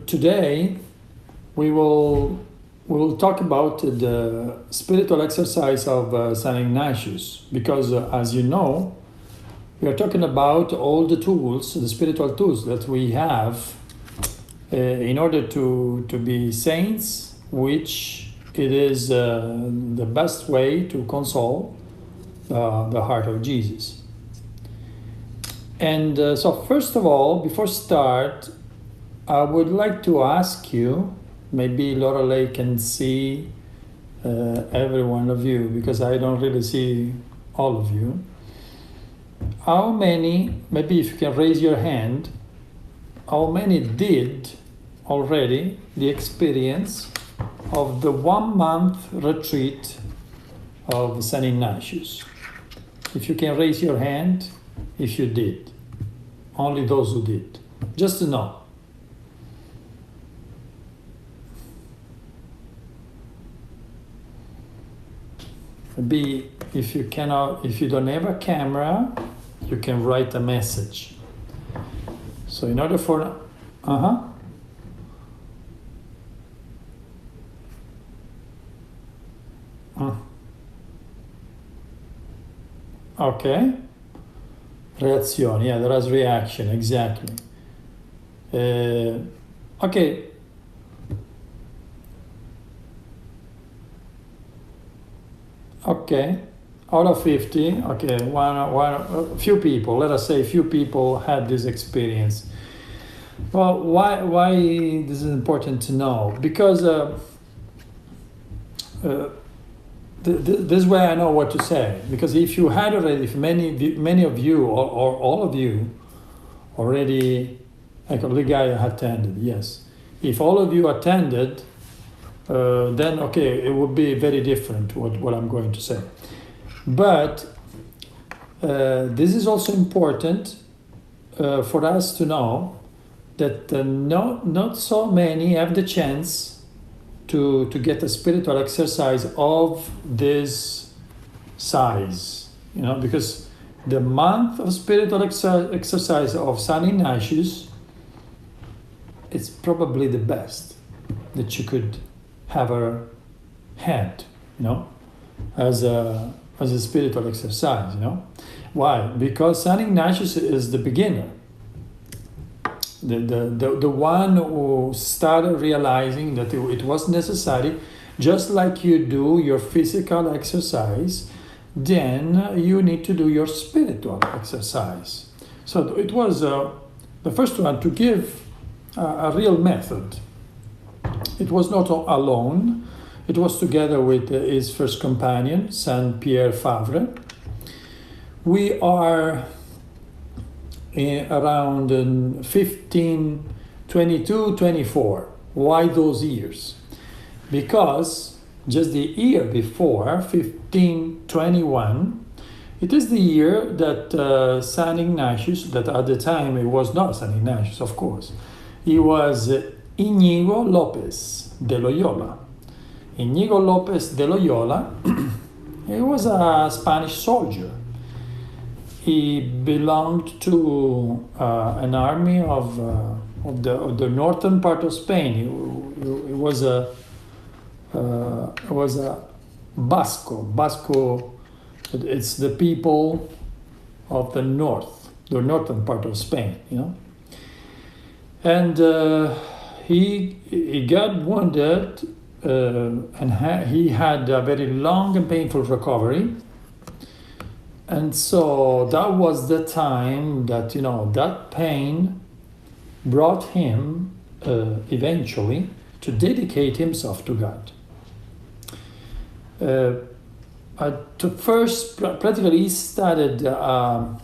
today we'll talk about the spiritual exercise of Saint Ignatius, because as you know, we are talking about all the tools, the spiritual tools that we have in order to be saints, which it is the best way to console the heart of Jesus. And so first of all, before start, I would like to ask you, maybe Lorelei can see every one of you, because I don't really see all of you. How many, maybe if you can raise your hand, how many did already the experience of the 1 month retreat of St. Ignatius? If you can raise your hand, if you did. Only those who did. Just to know. Maybe if you don't have a camera, you can write a message. So in order for okay. Reazione, yeah, there is reaction, exactly. Okay. Okay, out of 50, okay, a few people, let us say a few people had this experience. Well, why this is important to know? Because this way I know what to say. Because if you had already, if many of you or all of you already, like the guy attended, yes. If all of you attended, then okay, it would be very different what I'm going to say. But this is also important for us to know that not so many have the chance to get a spiritual exercise of this size, because the month of spiritual exercise of St. Ignatius, it's probably the best that you could have had, as a spiritual exercise, Why? Because St. Ignatius is the beginner, the one who started realizing that it was necessary, just like you do your physical exercise, then you need to do your spiritual exercise. So it was the first one to give a real method. It was not alone. It was together with his first companion, Saint Pierre Favre. We are around 1522-24. Why those years? Because just the year before, 1521, it is the year that Saint Ignatius, that at the time it was not Saint Ignatius, of course, he was Iñigo Lopez de Loyola. Iñigo Lopez de Loyola, he was a Spanish soldier. He belonged to an army of the northern part of Spain. He was a Basco. It's the people of the northern part of Spain, And he got wounded, and he had a very long and painful recovery. And so that was the time that, that pain brought him eventually to dedicate himself to God. First, practically, he started a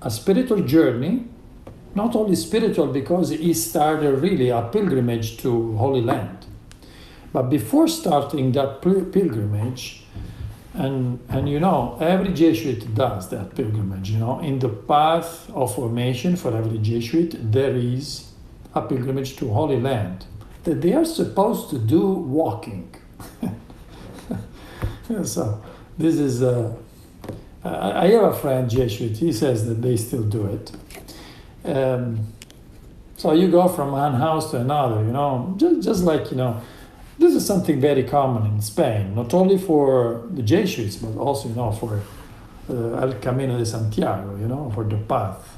spiritual journey, not only spiritual, because he started really a pilgrimage to Holy Land. But before starting that pilgrimage, and every Jesuit does that pilgrimage, in the path of formation for every Jesuit, there is a pilgrimage to Holy Land that they are supposed to do walking. So this is, I have a friend, Jesuit, he says that they still do it. So you go from one house to another, just like, this is something very common in Spain, not only for the Jesuits, but also, for El Camino de Santiago, for the path,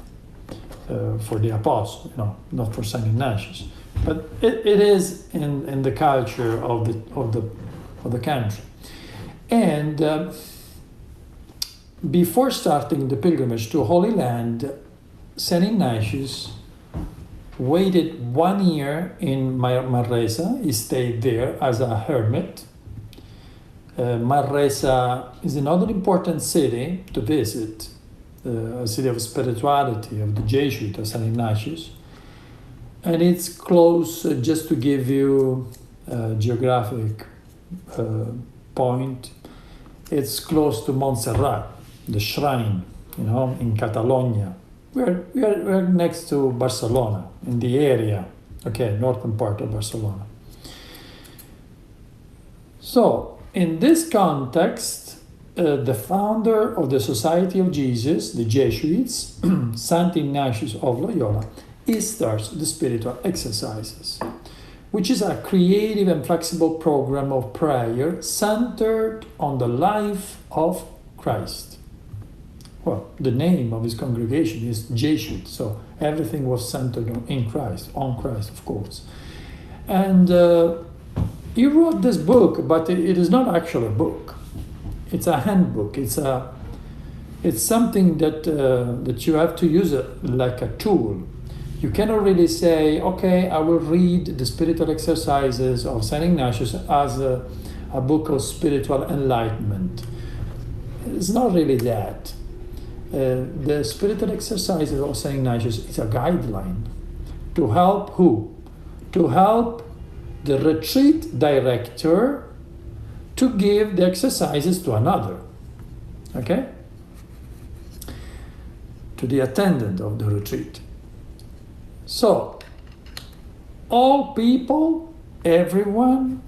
for the apostle, not for Saint Ignatius. But it is in the culture of the country. And before starting the pilgrimage to Holy Land, Saint Ignatius waited 1 year in Manresa. He stayed there as a hermit. Manresa is another important city to visit, a city of spirituality of the Jesuit of St. Ignatius. And it's close, just to give you a geographic point, it's close to Montserrat, the shrine, in Catalonia. We're next to Barcelona, in the area, northern part of Barcelona. So, in this context, the founder of the Society of Jesus, the Jesuits, Saint Ignatius of Loyola, he starts the spiritual exercises, which is a creative and flexible program of prayer centered on the life of Christ. Well, the name of his congregation is Jesuit, so everything was centered on Christ, of course. And he wrote this book, but it is not actually a book. It's a handbook. It's something that you have to use like a tool. You cannot really say, okay, I will read the spiritual exercises of St. Ignatius as a book of spiritual enlightenment. It's not really that. The spiritual exercises of St. Ignatius is a guideline to help who? To help the retreat director to give the exercises to another, okay? To the attendant of the retreat. So, all people, everyone,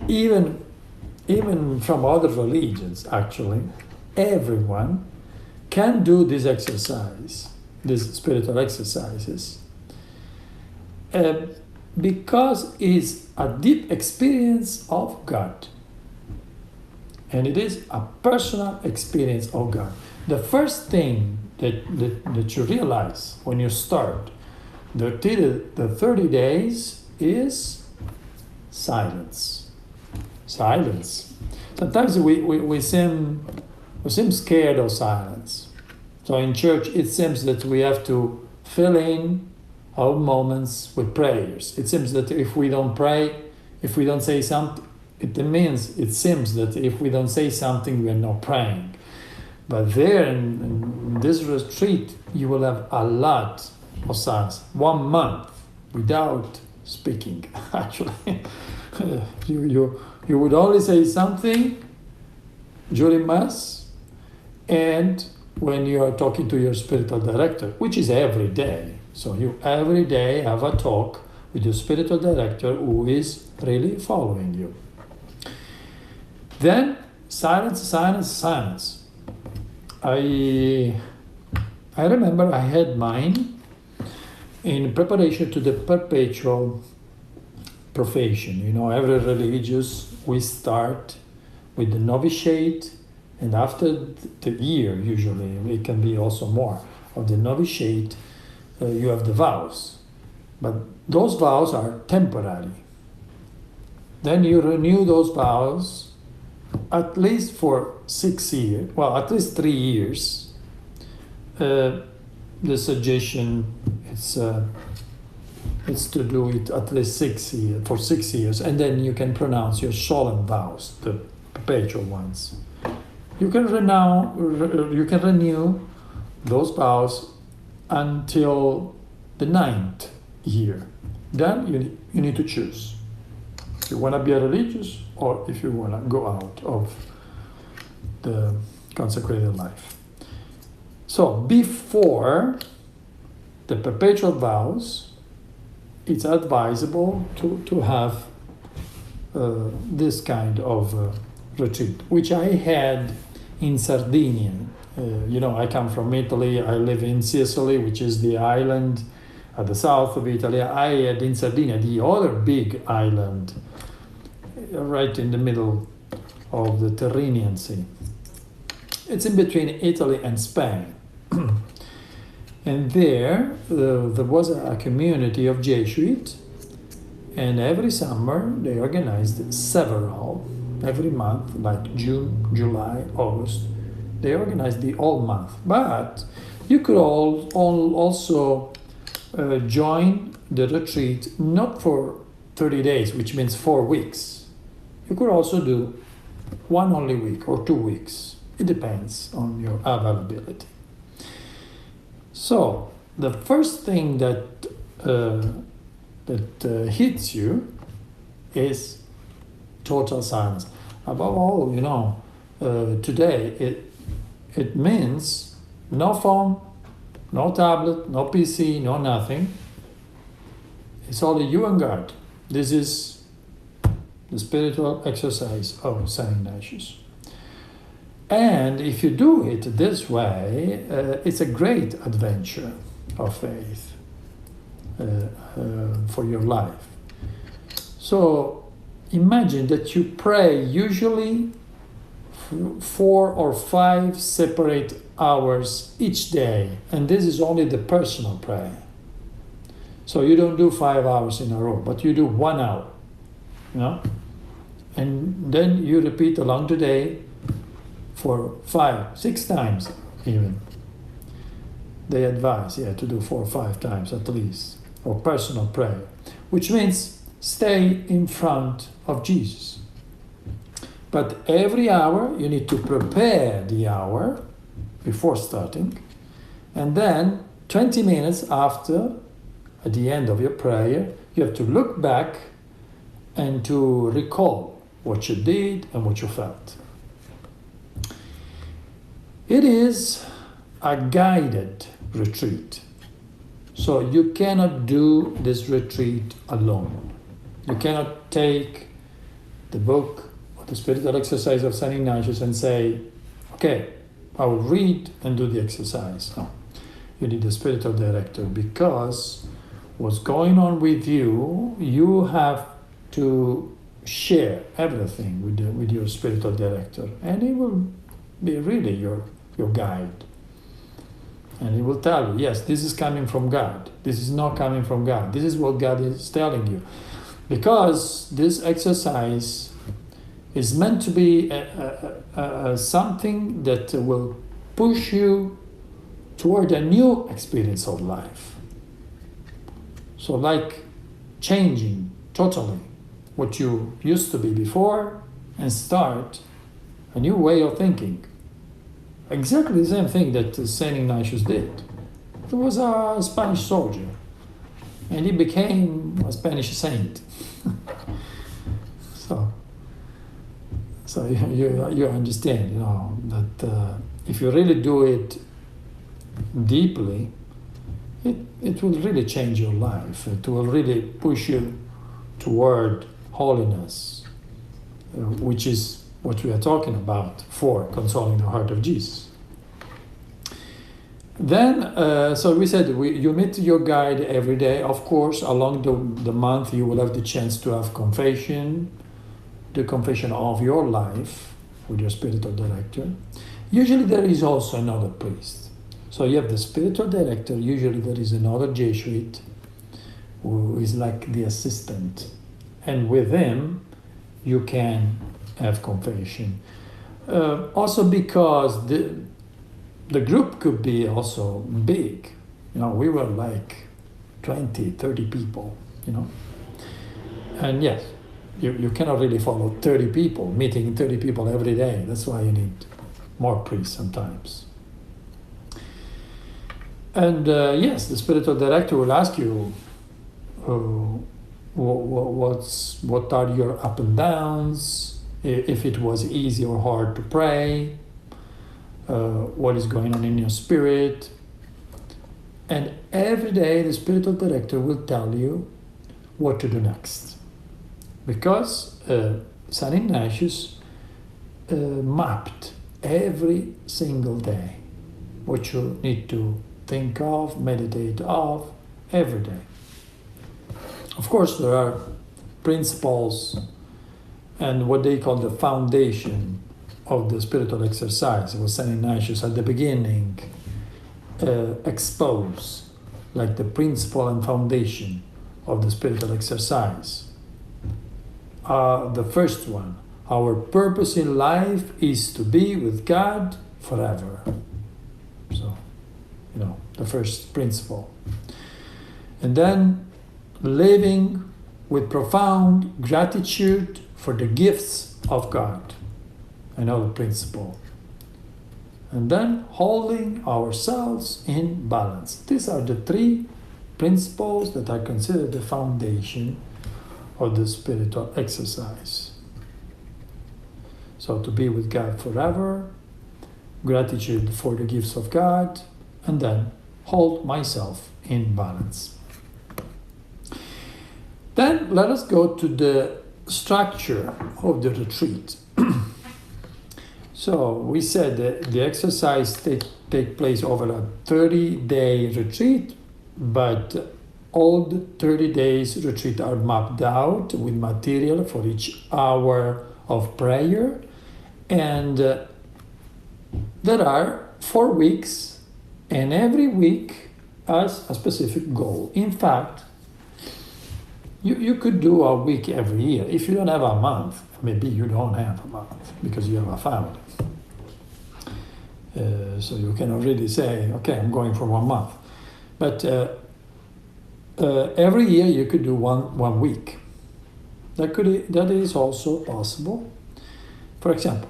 even from other religions, actually, everyone can do this exercise, these spiritual exercises, because it's a deep experience of God. And it is a personal experience of God. The first thing that you realize when you start the 30 days is silence. Silence. Sometimes we seem scared of silence. So in church, it seems that we have to fill in our moments with prayers. It seems that if we don't pray, if we don't say something, it seems that if we don't say something, we are not praying. But there in this retreat, you will have a lot of silence. 1 month without speaking, actually. you would only say something during Mass and when you are talking to your spiritual director, which is every day. So you every day have a talk with your spiritual director who is really following you. Then silence, silence, silence. I remember I had mine in preparation to the perpetual profession. You know, every religious, we start with the novitiate, and after the year, usually, it can be also more, of the novitiate, you have the vows. But those vows are temporary. Then you renew those vows at least for 6 years, well, at least 3 years. The suggestion is to do it at least 6 years, for 6 years, and then you can pronounce your solemn vows, the perpetual ones. You can renew those vows until the 9th year. Then you need to choose if you want to be a religious or if you want to go out of the consecrated life. So before the perpetual vows, it's advisable to have this kind of retreat, which I had in Sardinia. I come from Italy. I live in Sicily, which is the island at the south of Italy. I had in Sardinia, the other big island, right in the middle of the Tyrrhenian Sea. It's in between Italy and Spain. And there was a community of Jesuits, and every summer they organized several, every month, like June, July, August. They organized the whole month. But you could also join the retreat not for 30 days, which means 4 weeks. You could also do one only week or 2 weeks. It depends on your availability. So the first thing that hits you is total silence. Above all, today it means no phone, no tablet, no PC, no nothing. It's only you and God. This is the spiritual exercise of St. Ignatius. And if you do it this way, it's a great adventure of faith for your life. So imagine that you pray usually 4 or 5 separate hours each day, and this is only the personal prayer. So you don't do 5 hours in a row, but you do 1 hour, and then you repeat along the day for 5, 6 times even. They advise, to do 4 or 5 times at least, or personal prayer, which means stay in front of Jesus. But every hour you need to prepare the hour before starting, and then 20 minutes after, at the end of your prayer, you have to look back and to recall what you did and what you felt. It is a guided retreat. So you cannot do this retreat alone. You cannot take the book or the spiritual exercise of St. Ignatius and say, okay, I will read and do the exercise. No, you need a spiritual director, because what's going on with you, you have to share everything with your spiritual director, and he will be really your guide. And he will tell you, yes, this is coming from God. This is not coming from God. This is what God is telling you. Because this exercise is meant to be something that will push you toward a new experience of life. So like changing totally what you used to be before and start a new way of thinking. Exactly the same thing that St. Ignatius did. He was a Spanish soldier, and he became a Spanish saint. So you understand, that if you really do it deeply, it will really change your life. It will really push you toward holiness, which is what we are talking about for consoling the heart of Jesus. Then, so we said you meet your guide every day. Of course, along the month you will have the chance to have confession, the confession of your life with your spiritual director. Usually there is also another priest. So you have the spiritual director, usually there is another Jesuit who is like the assistant. And with him, you can have confession. Also because the group could be also big. We were like 20, 30 people, And yes, you cannot really follow 30 people, meeting 30 people every day. That's why you need more priests sometimes. And yes, the spiritual director will ask you, what are your up and downs, if it was easy or hard to pray, what is going on in your spirit. And every day the spiritual director will tell you what to do next. Because St. Ignatius mapped every single day what you need to think of, meditate of, every day. Of course, there are principles and what they call the foundation of the spiritual exercise. It was St. Ignatius at the beginning expose like the principle and foundation of the spiritual exercise. The first one, our purpose in life is to be with God forever. So, the first principle. And then living with profound gratitude for the gifts of God. Another principle. And then holding ourselves in balance. These are the three principles that are considered the foundation of the spiritual exercise. So to be with God forever, gratitude for the gifts of God, and then hold myself in balance. Then let us go to the structure of the retreat. So we said that the exercise take place over a 30-day retreat, but all the 30 days retreat are mapped out with material for each hour of prayer, and there are 4 weeks, and every week has a specific goal. In fact, you could do a week every year. If you don't have a month, maybe you don't have a month because you have a family. So you can already say, okay, I'm going for 1 month. But every year you could do one week. That is also possible. For example,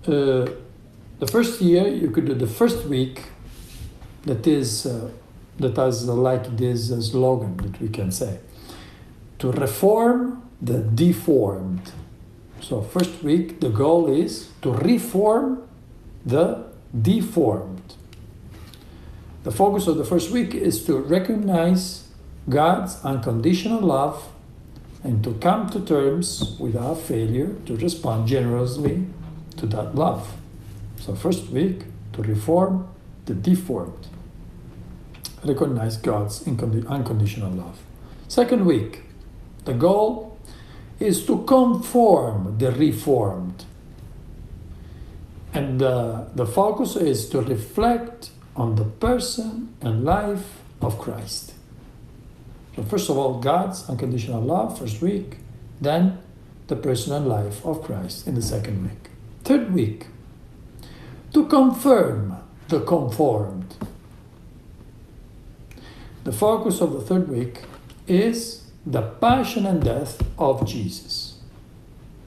the first year you could do the first week that has like this slogan that we can say, to reform the deformed. So first week the goal is to reform the deformed. The focus of the first week is to recognize God's unconditional love and to come to terms with our failure to respond generously to that love. So first week, to reform the deformed. Recognize God's unconditional love. Second week, the goal is to conform the reformed. And the focus is to reflect on the person and life of Christ. So first of all, God's unconditional love, first week, then the person and life of Christ in the second week. Third week, to confirm the conformed. The focus of the third week is the passion and death of Jesus.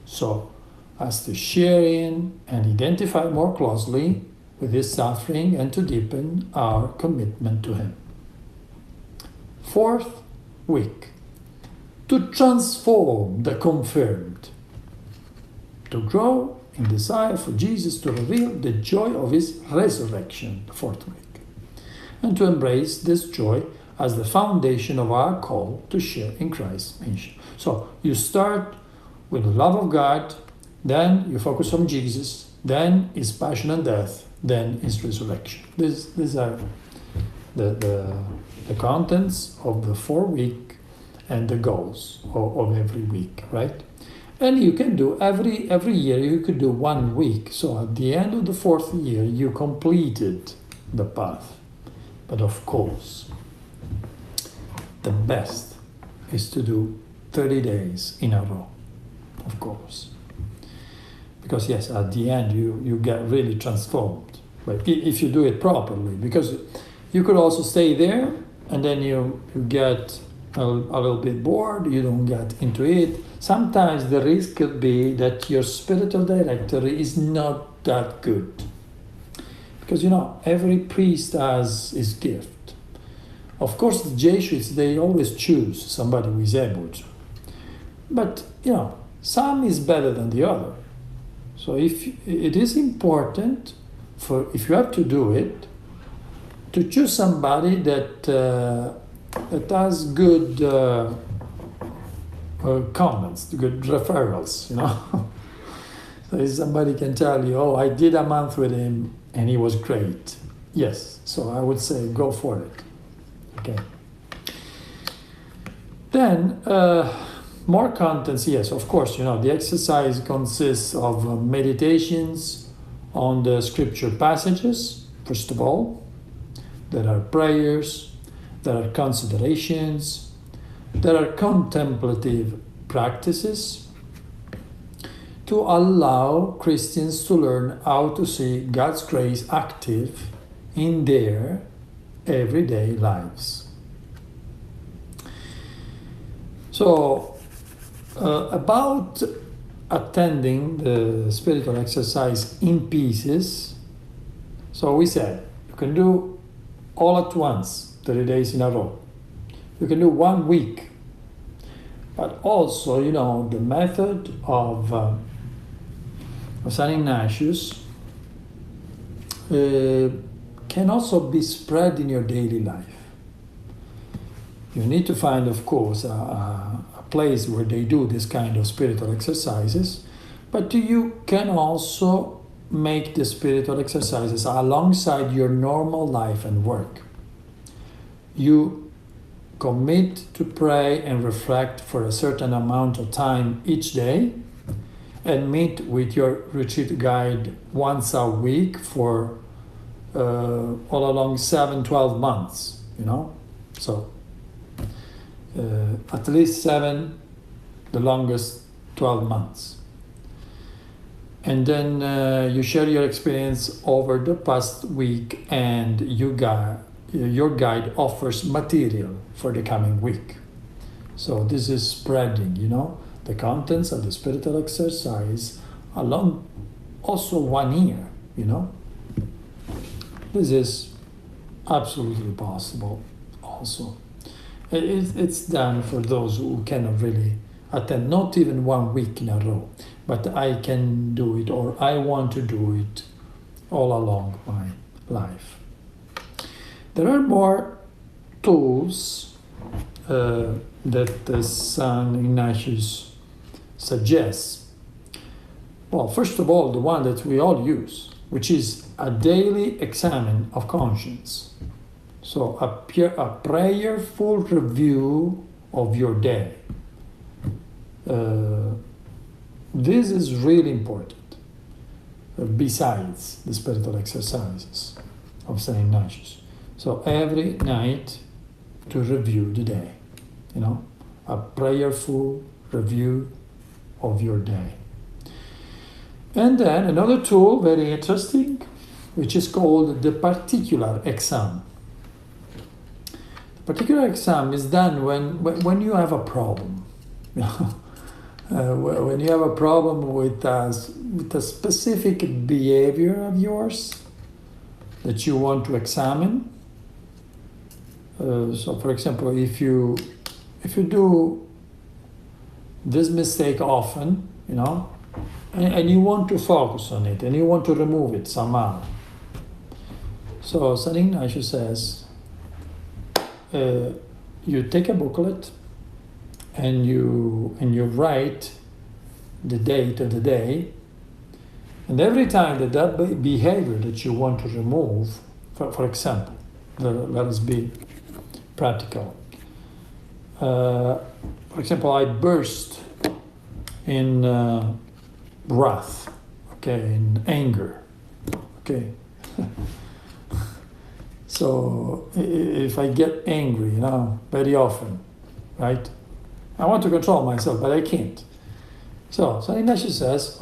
So, as to share in and identify more closely with his suffering and to deepen our commitment to him. Fourth week, to transform the confirmed, to grow in desire for Jesus to reveal the joy of his resurrection, the fourth week, and to embrace this joy as the foundation of our call to share in Christ's mission. So you start with the love of God, then you focus on Jesus, then his passion and death, then his resurrection. These are the contents of the 4 week and the goals of every week, right? And you can do every year you could do 1 week. So at the end of the 4th year you completed the path. But of course, the best is to do 30 days in a row, of course. Because yes, at the end you get really transformed. But if you do it properly, because you could also stay there and then you get a little bit bored, you don't get into it. Sometimes the risk could be that your spiritual director is not that good. Because every priest has his gift. Of course, the Jesuits, they always choose somebody who is able to. But, some is better than the other. So if it is important, if you have to do it, to choose somebody that has good comments, good referrals, So if somebody can tell you, I did a month with him and he was great. Yes, so I would say go for it. Okay. Then, more contents, yes, of course, the exercise consists of meditations on the scripture passages, first of all. There are prayers, there are considerations, there are contemplative practices to allow Christians to learn how to see God's grace active in their everyday lives. So, about attending the spiritual exercise in pieces, so we said you can do all at once, 30 days in a row. You can do 1 week. But also, the method of St. Ignatius can also be spread in your daily life. You need to find, of course, a place where they do this kind of spiritual exercises, but you can also make the spiritual exercises alongside your normal life and work. You commit to pray and reflect for a certain amount of time each day, and meet with your retreat guide once a week for all along 7-12 months, So at least 7, the longest 12 months. And then you share your experience over the past week, and your guide offers material for the coming week. So this is spreading, the contents of the spiritual exercise along also 1 year, This is absolutely possible also. It's done for those who cannot really attend, not even 1 week in a row, but I can do it, or I want to do it all along my life. There are more tools that St. Ignatius suggests. Well, first of all, the one that we all use, which is a daily examen of conscience. So a prayerful review of your day. This is really important, besides the spiritual exercises of St. Ignatius. So every night to review the day, a prayerful review of your day. And then another tool, very interesting, which is called the particular exam. The particular exam is done when you have a problem. When you have a problem with a specific behavior of yours that you want to examine. So, for example, if you do this mistake often, and you want to focus on it, and you want to remove it somehow. So St. Ignatius says, you take a booklet and you write the date of the day, and every time that behavior that you want to remove, for example, let us be practical. For example, I burst in wrath, in anger, So if I get angry, very often, right? I want to control myself, but I can't. So St. Ignatius says,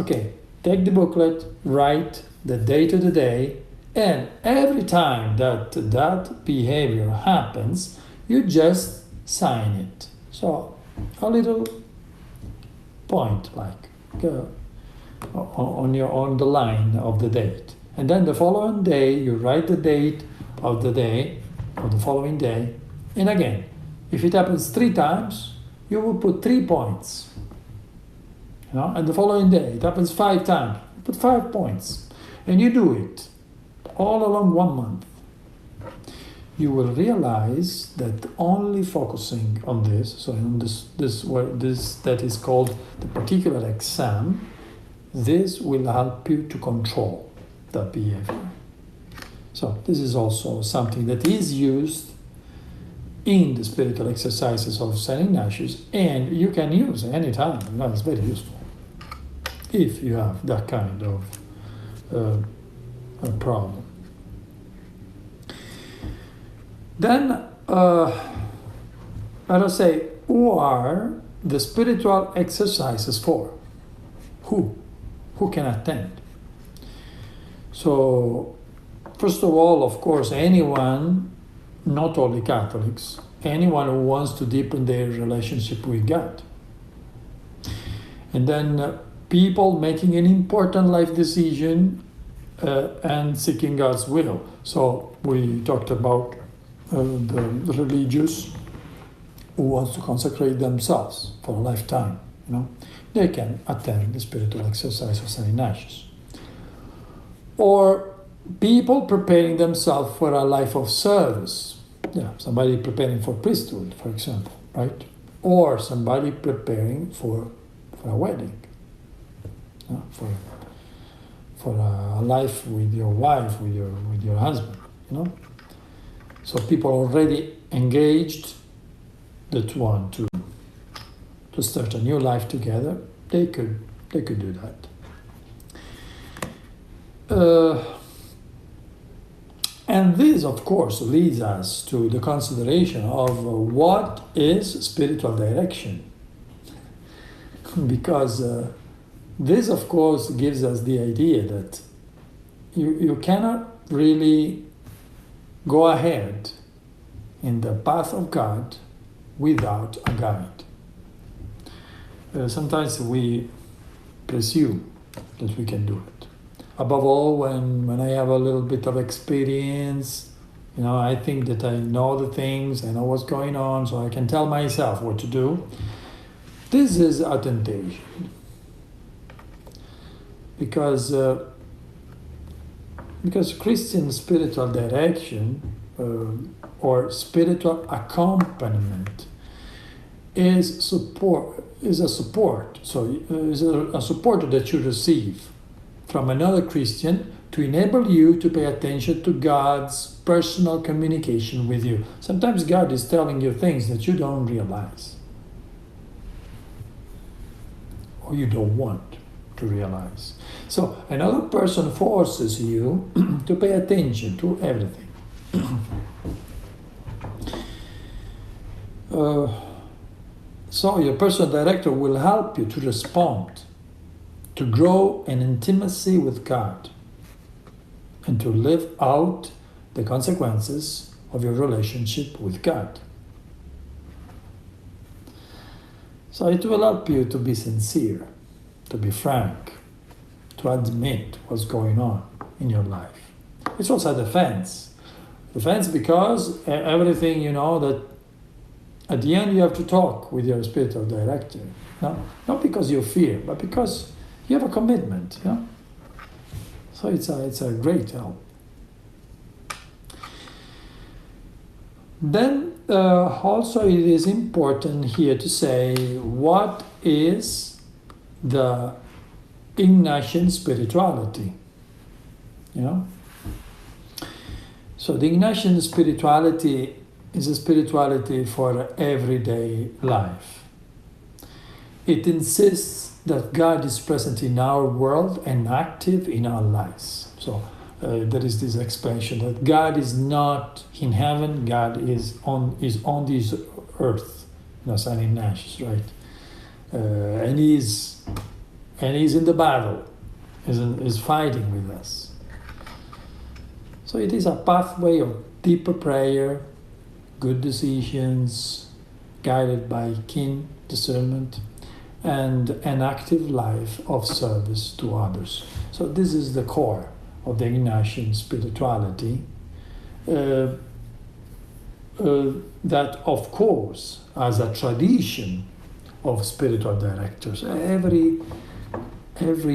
take the booklet, write the date of the day, and every time that behavior happens, you just sign it. So a little point, on the line of the date, and then the following day you write the date of the day of the following day, and again, if it happens 3 times, you will put 3 points. And the following day it happens 5 times, you put 5 points, and you do it all along 1 month. You will realize that only focusing on this, so on this that is called the particular exam, this will help you to control that behavior. So this is also something that is used in the spiritual exercises of St. Ignatius, and you can use anytime. It's very useful if you have that kind of a problem. Then, let us say, who are the spiritual exercises for? Who can attend? So, first of all, of course, anyone, not only Catholics, anyone who wants to deepen their relationship with God. And then people making an important life decision and seeking God's will. So we talked about the religious who wants to consecrate themselves for a lifetime. They can attend the spiritual exercise of St. Ignatius. Or people preparing themselves for a life of service. Somebody preparing for priesthood, for example, right? Or somebody preparing for a wedding, for a life with your wife, with your husband, So people already engaged that want to start a new life together, they could do that. And this, of course, leads us to the consideration of what is spiritual direction. Because this, of course, gives us the idea that you cannot really go ahead in the path of God without a guide. Sometimes we presume that we can do it. Above all, when I have a little bit of experience, I think that I know the things, I know what's going on, so I can tell myself what to do. This is a temptation. Because Christian spiritual direction or spiritual accompaniment is a support. So is a support that you receive from another Christian to enable you to pay attention to God's personal communication with you. Sometimes God is telling you things that you don't realize, or you don't want to realize. So another person forces you to pay attention to everything. So your personal director will help you to respond, to grow in intimacy with God, and to live out the consequences of your relationship with God. So it will help you to be sincere, to be frank, to admit what's going on in your life. It's also a defense. Defense because everything that at the end you have to talk with your spiritual director. Not because you fear, but because you have a commitment. So it's a great help. Then also it is important here to say what is the Ignatian spirituality. So the Ignatian spirituality is a spirituality for everyday life. It insists that God is present in our world and active in our lives. So there is this expression that God is not in heaven, God is on this earth. St. Ignatius, right? And he's in the battle, is fighting with us. So it is a pathway of deeper prayer, good decisions, guided by keen discernment, and an active life of service to others. So this is the core of the Ignatian spirituality, that of course has a tradition of spiritual directors. Every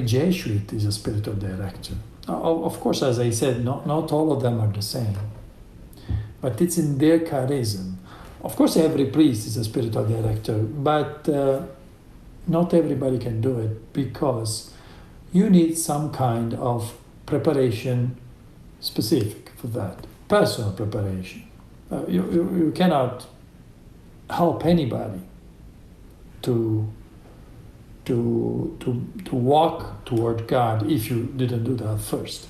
Jesuit is a spiritual director. Of course, as I said, not all of them are the same, but it's in their charism. Of course, every priest is a spiritual director, but not everybody can do it because you need some kind of preparation specific for that, personal preparation. You cannot help anybody to walk toward God if you didn't do that first.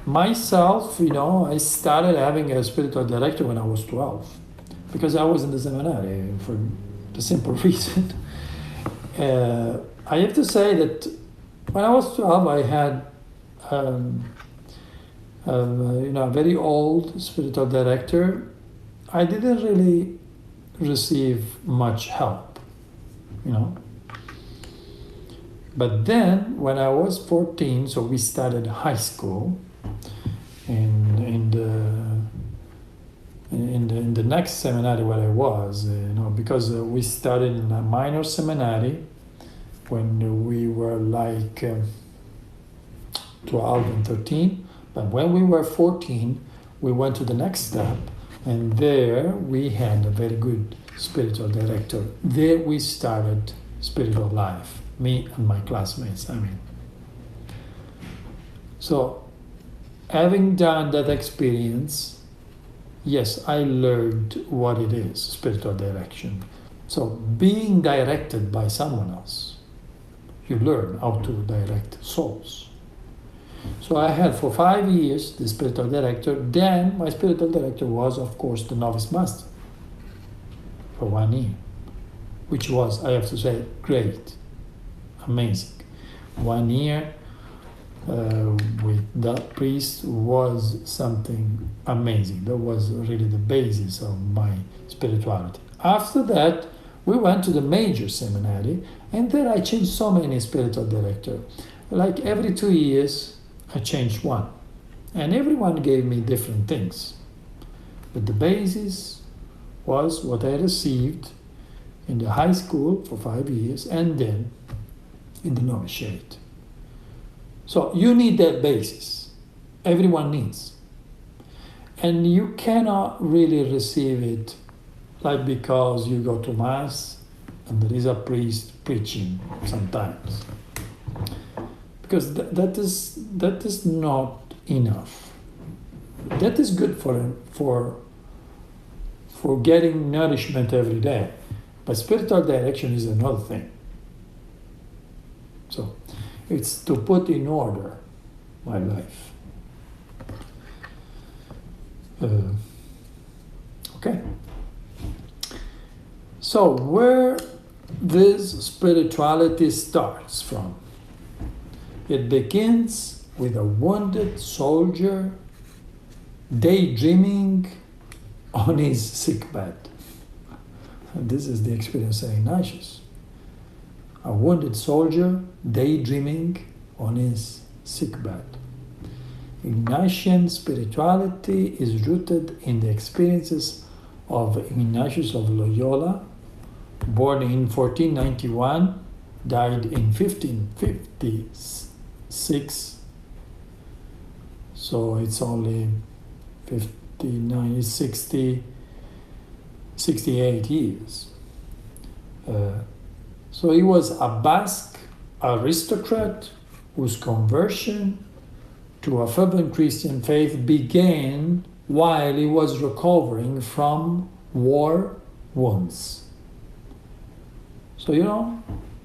Myself, I started having a spiritual director when I was 12 because I was in the seminary for the simple reason. I have to say that when I was 12, I had a very old spiritual director. I didn't really receive much help, But then, when I was 14, so we started high school, in the next seminary where I was, because we started in a minor seminary when we were like 12 and 13. But when we were 14, we went to the next step, and there we had a very good spiritual director. There we started spiritual life, me and my classmates, So, having done that experience, yes, I learned what it is, spiritual direction. So, being directed by someone else, you learn how to direct souls. So I had for 5 years the spiritual director. Then my spiritual director was, of course, the novice master for 1 year, which was, I have to say, great, amazing. 1 year with that priest was something amazing. That was really the basis of my spirituality. After that, we went to the major seminary, and there I changed so many spiritual directors. Like every 2 years, I changed one. And everyone gave me different things. But the basis was what I received in the high school for 5 years and then in the novitiate. So you need that basis. Everyone needs. And you cannot really receive it like because you go to Mass and there is a priest preaching sometimes. Because that is not enough. That is good for getting nourishment every day, but spiritual direction is another thing. So, it's to put in order my life. Okay. So, where this spirituality starts from? It begins with a wounded soldier daydreaming on his sickbed. And this is the experience of Ignatius. A wounded soldier daydreaming on his sickbed. Ignatian spirituality is rooted in the experiences of Ignatius of Loyola, born in 1491, died in 1556. So it's only 59, 60, 68 years. So he was a Basque aristocrat whose conversion to a fervent Christian faith began while he was recovering from war wounds. So,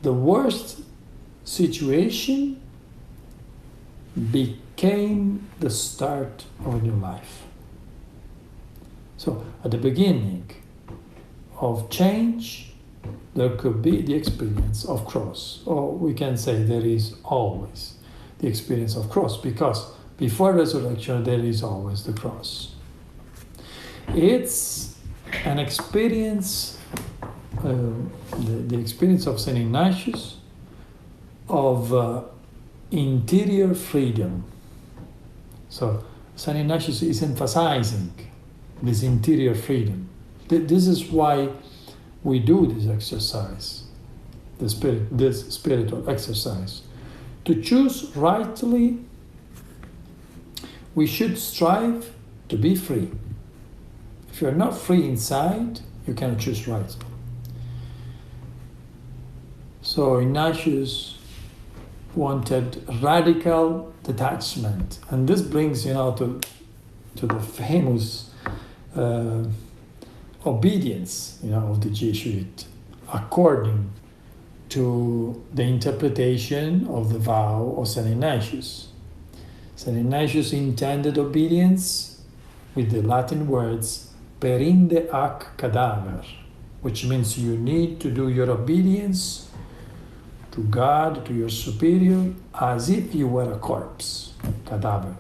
the worst situation became the start of a new life. So, at the beginning of change, there could be the experience of cross. Or we can say there is always the experience of cross, because before resurrection, there is always the cross. It's an experience, the experience of St. Ignatius, of interior freedom. So St. Ignatius is emphasizing this interior freedom. This is why we do this exercise, this spiritual exercise. To choose rightly, we should strive to be free. If you're not free inside, you cannot choose right. So Ignatius wanted radical detachment, and this brings to the famous obedience, of the Jesuit, according to the interpretation of the vow of St. Ignatius. St. Ignatius intended obedience with the Latin words perinde ac cadaver, which means you need to do your obedience to God, to your superior, as if you were a corpse, cadaver.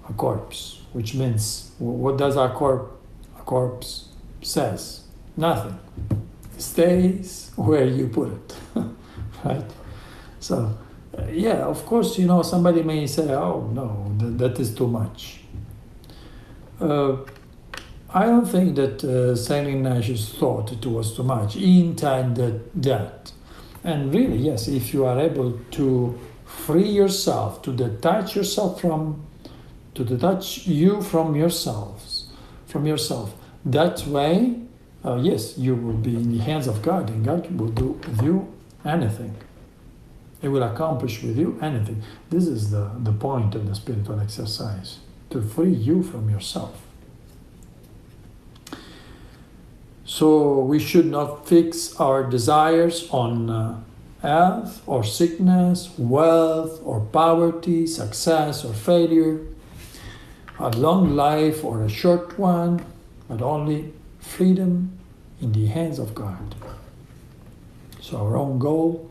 A corpse, which means, what does a corpse says? Nothing. It stays where you put it, right? So, of course, somebody may say, oh, no, that is too much. I don't think that St. Ignatius thought it was too much. He intended that. And really, yes, if you are able to free yourself, to detach yourself from yourself, that way, yes, you will be in the hands of God, and God will do with you anything. He will accomplish with you anything. This is the point of the spiritual exercise, to free you from yourself. So we should not fix our desires on health or sickness, wealth or poverty, success or failure, a long life or a short one, but only freedom in the hands of God. So our own goal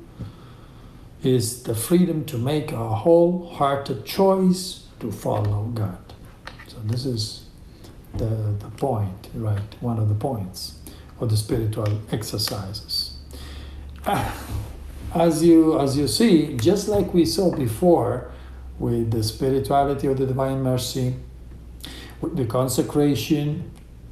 is the freedom to make a wholehearted choice to follow God. So this is the point, right? One of the points of the spiritual exercises. As you see, just like we saw before with the spirituality of the Divine Mercy, with the consecration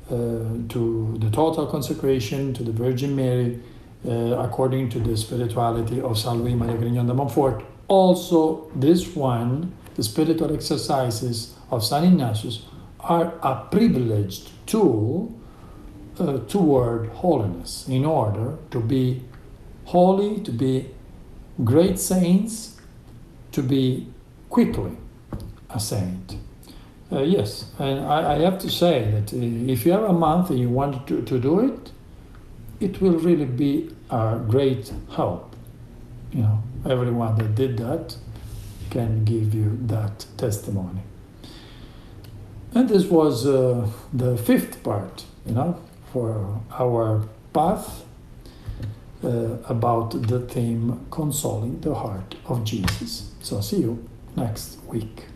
to the total consecration to the Virgin Mary, according to the spirituality of Saint Louis Maria Grignon de Montfort. Also, this one, the spiritual exercises of St. Ignatius, are a privileged tool toward holiness, in order to be holy, to be great saints, to be quickly a saint. Yes, and I have to say that if you have a month and you want to do it, it will really be a great help. Everyone that did that can give you that testimony. And this was the fifth part, for our path about the theme Consoling the Heart of Jesus. So see you next week.